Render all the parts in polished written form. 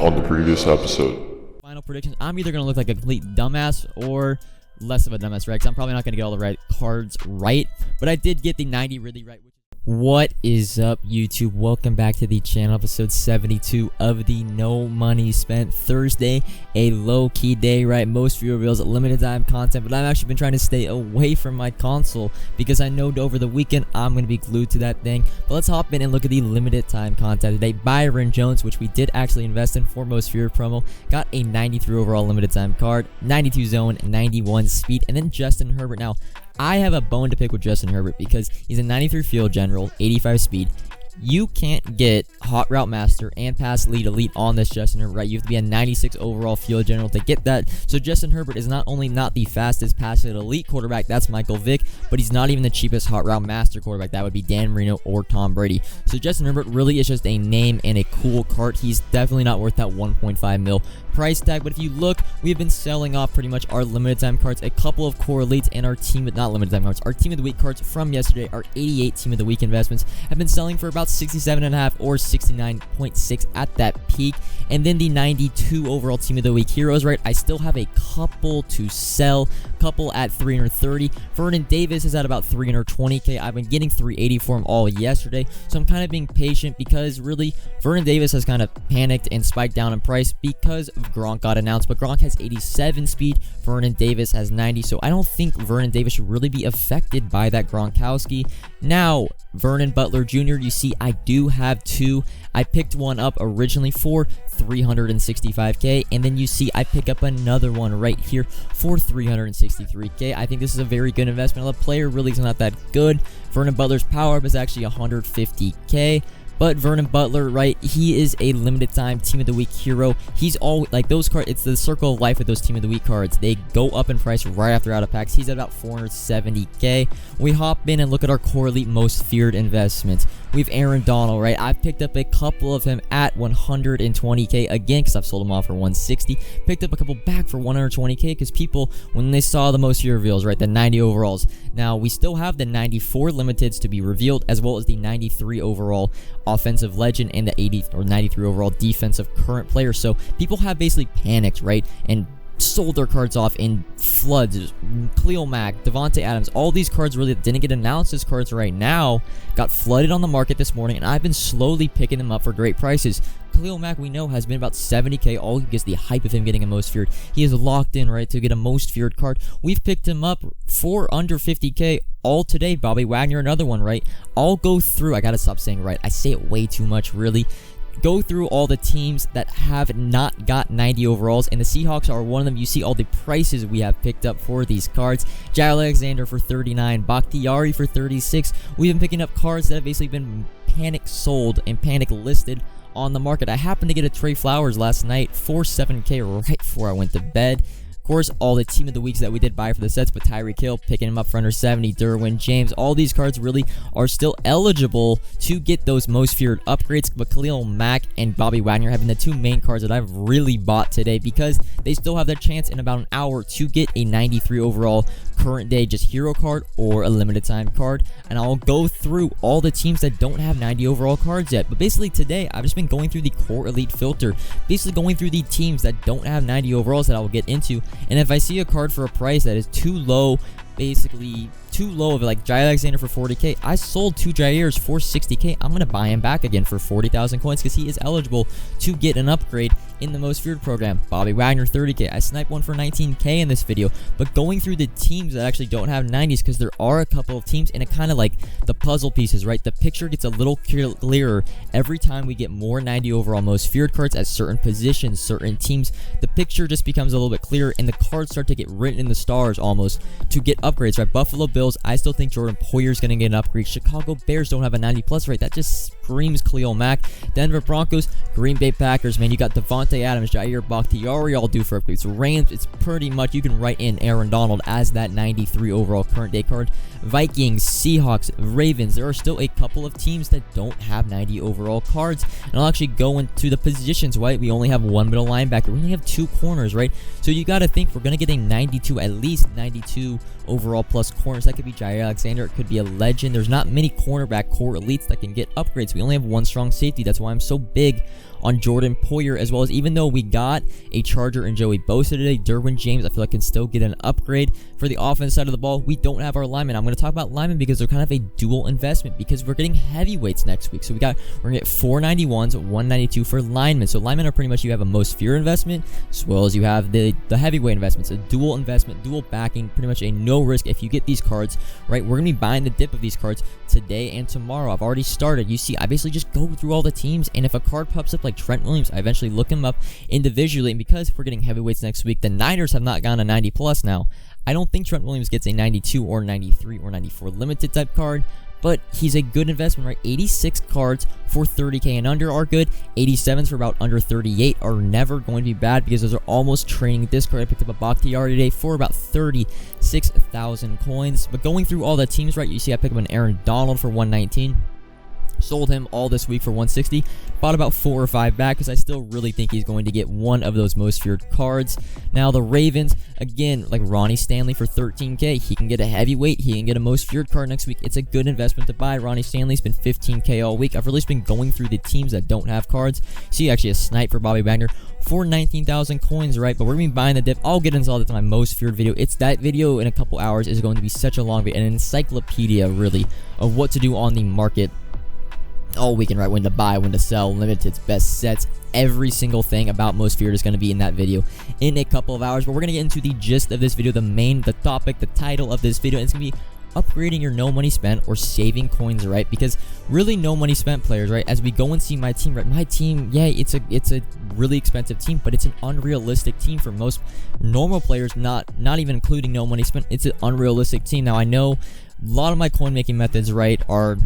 on the previous episode. Final predictions. I'm either going to look like a complete dumbass or less of a dumbass, right? Because I'm probably not going to get all the right cards right. But I did get the 90 really right. What is up, YouTube? Welcome back to the channel, episode 72 of the No Money Spent Thursday. A low-key day, right? Most viewer reveals limited time content, but I've actually been trying to stay away from my console because I know over the weekend I'm going to be glued to that thing. But let's hop in and look at the limited time content today. Byron Jones, which we did actually invest in for most viewer promo, got a 93 overall limited time card, 92 zone, 91 speed, and then Justin Herbert. Now, I have a bone to pick with Justin Herbert because he's a 93 field general, 85 speed. You can't get Hot Route Master and Pass Lead Elite on this Justin Herbert, right? You have to be a 96 overall field general to get that. So Justin Herbert is not only not the fastest Pass Lead Elite quarterback, that's Michael Vick, but he's not even the cheapest Hot Route Master quarterback. That would be Dan Marino or Tom Brady. So Justin Herbert really is just a name and a cool card. He's definitely not worth that 1.5 mil price tag, but if you look, we've been selling off pretty much our limited time cards, a couple of core elites, and our team, not limited time cards, our team of the week cards from yesterday, our 88 team of the week investments have been selling for about 67.5 or 69.6 at that peak. And then the 92 overall team of the week heroes, right? I still have a couple to sell, couple at 330. Vernon Davis is at about 320k. I've been getting 380 for him all yesterday, so I'm kind of being patient because really Vernon Davis has kind of panicked and spiked down in price because Gronk got announced, but Gronk has 87 speed, Vernon Davis has 90, so I don't think Vernon Davis should really be affected by that Gronkowski. Now, Vernon Butler Jr., you see I do have two. I picked one up originally for 365k, and then you see I pick up another one right here for 363k. I think this is a very good investment. The player really is not that good. Vernon Butler's power up is actually 150k. But Vernon Butler, right, he is a limited time team of the week hero. He's all like those cards, it's the circle of life with those team of the week cards. They go up in price right after out of packs. He's at about 470k. We hop in and look at our core elite most feared investments. We have Aaron Donald, right? I've picked up a couple of him at 120k again because I've sold them off for 160. Picked up a couple back for 120k because people, when they saw the most feared reveals, right, the 90 overalls. Now, we still have the 94 limiteds to be revealed as well as the 93 overall offensive legend and the 80 or 93 overall defensive current player. So people have basically panicked, right, and sold their cards off in floods. Khalil Mack, Devontae Adams, all these cards really didn't get announced as cards right now got flooded on the market this morning, and I've been slowly picking them up for great prices. Khalil Mack, we know, has been about 70k, all because the hype of him getting a most feared. He is locked in, right, to get a most feared card. We've picked him up for under 50k all today. Bobby Wagner, another one, right? I'll go through, I gotta stop saying right, I say it way too much, really. Go through all the teams that have not got 90 overalls, and the Seahawks are one of them. You see all the prices we have picked up for these cards. Jair Alexander for 39, Bakhtiari for 36. We've been picking up cards that have basically been panic sold and panic listed on the market. I happened to get a Trey Flowers last night for 7k right before I went to bed. Of course, all the team of the weeks that we did buy for the sets, but Tyreek Hill picking him up for under 70, Derwin James, all these cards really are still eligible to get those most feared upgrades, but Khalil Mack and Bobby Wagner having the two main cards that I've really bought today because they still have their chance in about an hour to get a 93 overall current day just hero card or a limited time card, and I'll go through all the teams that don't have 90 overall cards yet. But basically today I've just been going through the core elite filter, basically going through the teams that don't have 90 overalls that I will get into, and if I see a card for a price that is too low, basically too low of like Jair Alexander for 40k, I sold two Jairs for 60k. I'm going to buy him back again for 40,000 coins because he is eligible to get an upgrade in the most feared program. Bobby Wagner 30k. I sniped one for 19k in this video, but going through the teams that actually don't have 90s because there are a couple of teams, and it kind of like the puzzle pieces, right? The picture gets a little clearer every time we get more 90 overall most feared cards at certain positions, certain teams. The picture just becomes a little bit clearer, and the cards start to get written in the stars almost to get upgrades, right? Buffalo Bills, I still think Jordan Poyer's going to get an upgrade. Chicago Bears don't have a 90 plus, right? That just screams Khalil Mack. Denver Broncos, Green Bay Packers, man, you got Devontae Adams, Jair Bakhtiari all due for upgrades. Rams, it's pretty much, you can write in Aaron Donald as that 93 overall current day card. Vikings, Seahawks, Ravens, there are still a couple of teams that don't have 90 overall cards. And I'll actually go into the positions, right? We only have one middle linebacker. We only have two corners, right? So you got to think we're going to get a 92, at least 92 overall plus corners. That could be Jair Alexander. It could be a legend. There's not many cornerback core elites that can get upgrades. We only have one strong safety. That's why I'm so big on Jordan Poyer, as well as even though we got a Charger and Joey Bosa today, Derwin James, I feel like can still get an upgrade. For the offense side of the ball, we don't have our linemen. I'm going to talk about linemen because they're kind of a dual investment because we're getting heavyweights next week. So we're going to get 491s, 192 for linemen. So linemen are pretty much, you have a most fear investment as well as you have the heavyweight investments, a dual investment, dual backing, pretty much a no risk if you get these cards, right? We're going to be buying the dip of these cards today and tomorrow. I've already started. You see, I basically just go through all the teams, and if a card pops up like Trent Williams, I eventually look him up individually. And because we're getting heavyweights next week, the Niners have not gone a 90 plus now. I don't think Trent Williams gets a 92 or 93 or 94 limited type card, but he's a good investment, right? 86 cards for 30K and under are good. 87s for about under 38 are never going to be bad because those are almost training discard. I picked up a Bakhtiari today for about 36,000 coins. But going through all the teams, right, you see I picked up an Aaron Donald for 119. Sold him all this week for 160. Bought about 4 or 5 back because I still really think he's going to get one of those most feared cards. Now the Ravens, again, like Ronnie Stanley for 13K. He can get a heavyweight. He can get a most feared card next week. It's a good investment to buy. Ronnie Stanley's been 15K all week. I've really just been going through the teams that don't have cards. See actually a snipe for Bobby Wagner for 19,000 coins, right? But we're going to be buying the dip. I'll get into all that in my most feared video. It's that video in a couple hours is going to be such a long video, an encyclopedia really of what to do on the market all weekend, right? When to buy, when to sell, limiteds, best sets, every single thing about most feared is going to be in that video in a couple of hours. But we're going to get into the gist of this video, the topic, the title of this video. And it's going to be upgrading your no money spent or saving coins, right? Because really no money spent players, right? As we go and see my team, right? My team, yeah, it's a really expensive team, but it's an unrealistic team for most normal players, not even including no money spent. It's an unrealistic team. Now I know a lot of my coin making methods, right, are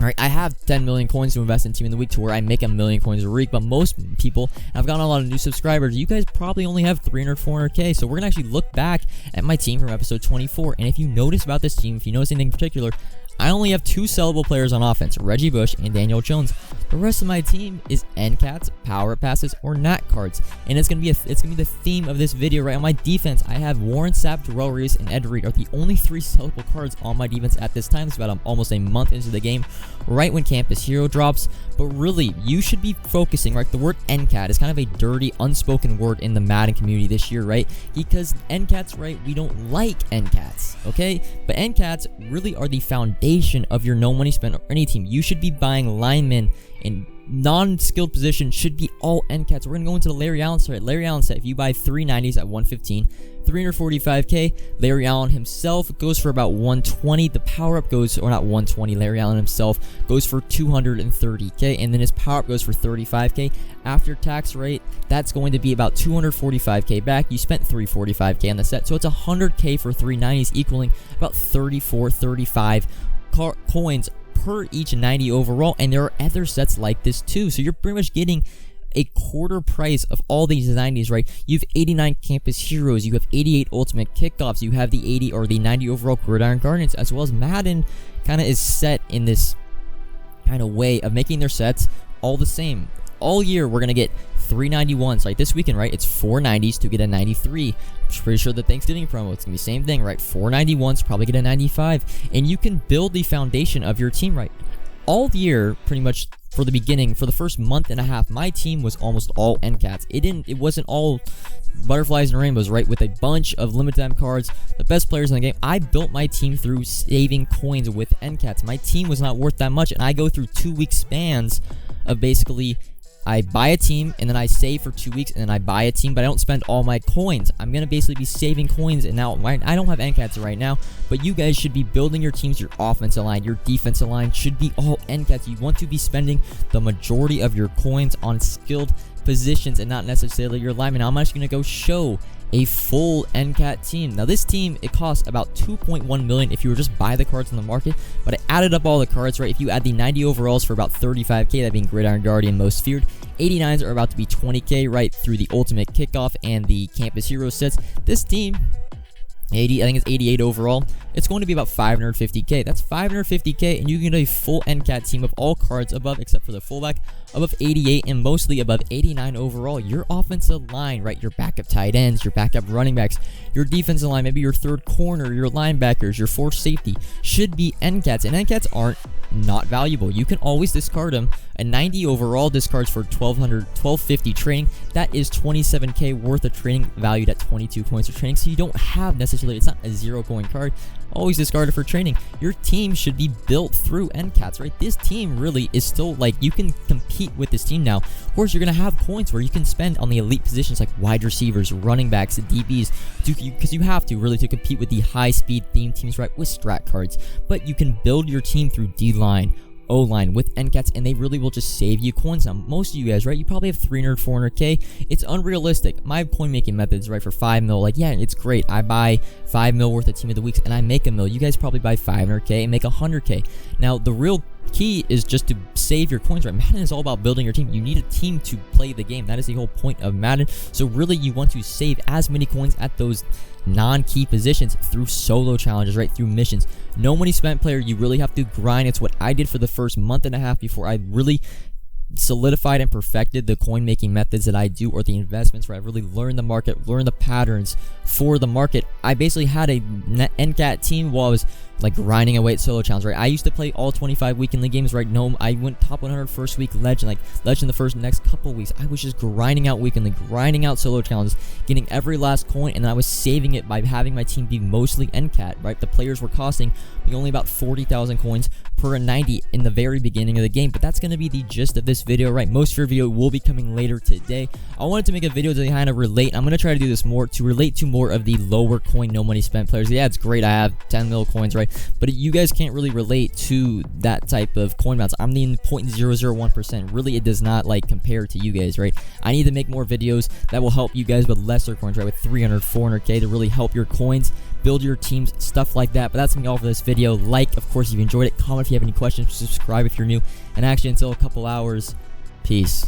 Alright, I have 10 million coins to invest in Team in the Week to where I make 1 million coins a week, but most people, I've gotten a lot of new subscribers, you guys probably only have 300, 400K, so we're going to actually look back at my team from episode 24, and if you notice about this team, if you notice anything in particular, I only have 2 sellable players on offense, Reggie Bush and Daniel Jones. The rest of my team is NCATs, power passes, or nat cards, and it's gonna be the theme of this video, right? On my defense, I have Warren Sapp, Rerolls Reese, and Ed Reed are the only 3 sellable cards on my defense at this time. It's about almost a month into the game, right when Campus Hero drops. But really, you should be focusing, right? The word NCAT is kind of a dirty, unspoken word in the Madden community this year, right? Because NCATs, right? We don't like NCATs, okay? But NCATs really are the foundation of your no money spent or any team. You should be buying linemen in non-skilled position should be all NCATs. We're going to go into the Larry Allen set. Larry Allen set, if you buy 390s at 115, 345K. Larry Allen himself goes for about 120. The power-up goes, or not 120, Larry Allen himself goes for 230K, and then his power-up goes for 35K. After tax rate, that's going to be about 245K back. You spent 345K on the set, so it's 100K for 390s, equaling about 34, 35 coins per each 90 overall, and there are other sets like this too, so you're pretty much getting a quarter price of all these 90s, right? You have 89 Campus Heroes, you have 88 Ultimate Kickoffs, you have the 80 or the 90 overall Gridiron Guardians, as well as Madden kind of is set in this kind of way of making their sets all the same. All year, we're going to get 391s. Like this weekend, right? It's 490s to get a 93. I'm pretty sure the Thanksgiving promo, it's going to be the same thing, right? 491s, probably get a 95. And you can build the foundation of your team, right? All year, pretty much for the beginning, for the first month and a half, my team was almost all NCATs. It wasn't all butterflies and rainbows, right? With a bunch of limited time cards, the best players in the game. I built my team through saving coins with NCATs. My team was not worth that much, and I go through 2-week spans of basically I buy a team, and then I save for 2 weeks, and then I buy a team, but I don't spend all my coins. I'm going to basically be saving coins, and now I don't have NCATs right now, but you guys should be building your teams, your offensive line, your defensive line should be all NCATs. You want to be spending the majority of your coins on skilled positions and not necessarily your linemen. Now, I'm actually going to go show a full NCAT team. Now this team, it costs about 2.1 million if you were just buy the cards on the market, but I added up all the cards, right? If you add the 90 overalls for about 35K, that being Gridiron Guardian most feared, 89s are about to be 20K, right, through the Ultimate Kickoff and the Campus Hero sets. This team 80, I think it's 88 overall. It's going to be about 550k. That's 550k, and you can get a full NCAT team of all cards above, except for the fullback, above 88 and mostly above 89 overall. Your offensive line, right? Your backup tight ends, your backup running backs, your defensive line, maybe your third corner, your linebackers, your fourth safety should be NCATs, and NCATs aren't not valuable. You can always discard them. A 90 overall discards for 1250 training. That is 27k worth of training, valued at 22 points of training. So you don't have necessarily, it's not a 0 coin card. Always discard it for training. Your team should be built through NCATs, right? This team really is still like, you can compete with this team now. Of course, you're going to have coins where you can spend on the elite positions like wide receivers, running backs, DBs, because you have to really to compete with the high speed theme teams, right? With strat cards. But you can build your team through D-line, O-line with NCATs, and they really will just save you coins. Now, most of you guys, right, you probably have 300, 400k. It's unrealistic. My point making methods, right, for 5 mil, like, yeah, it's great. I buy 5 mil worth of team of the weeks and I make a mil. You guys probably buy 500k and make 100k. Now, the real key is just to save your coins, right? Madden is all about building your team. You need a team to play the game. That is the whole point of Madden. So really, you want to save as many coins at those non-key positions through solo challenges, right? Through missions. No money spent player, you really have to grind. It's what I did for the first month and a half before I really solidified and perfected the coin making methods that I do, or the investments where I really learned the market, learned the patterns for the market. I basically had a NCAT team while I was like grinding away at solo challenge, right? I used to play all 25 weekly games, right? No, I went top 100 first week, legend, like legend the next couple weeks. I was just grinding out weekly, grinding out solo challenges, getting every last coin, and I was saving it by having my team be mostly NCAT, right? The players were costing me only about 40,000 coins per 90 in the very beginning of the game. But that's going to be the gist of this video, right? Most of your video will be coming later today. I wanted to make a video to kind of relate. I'm going to try to do this more to relate to more of the lower coin, no money spent players. Yeah, it's great. I have 10 mil coins, right? But you guys can't really relate to that type of coin amounts. I'm the 0.001%. Really, it does not like compare to you guys, right? I need to make more videos that will help you guys with lesser coins, right? With 300, 400k to really help your coins, build your teams, stuff like that. But that's gonna be all for this video. Like, of course, if you enjoyed it. Comment if you have any questions. Subscribe if you're new. And actually, until a couple hours, peace.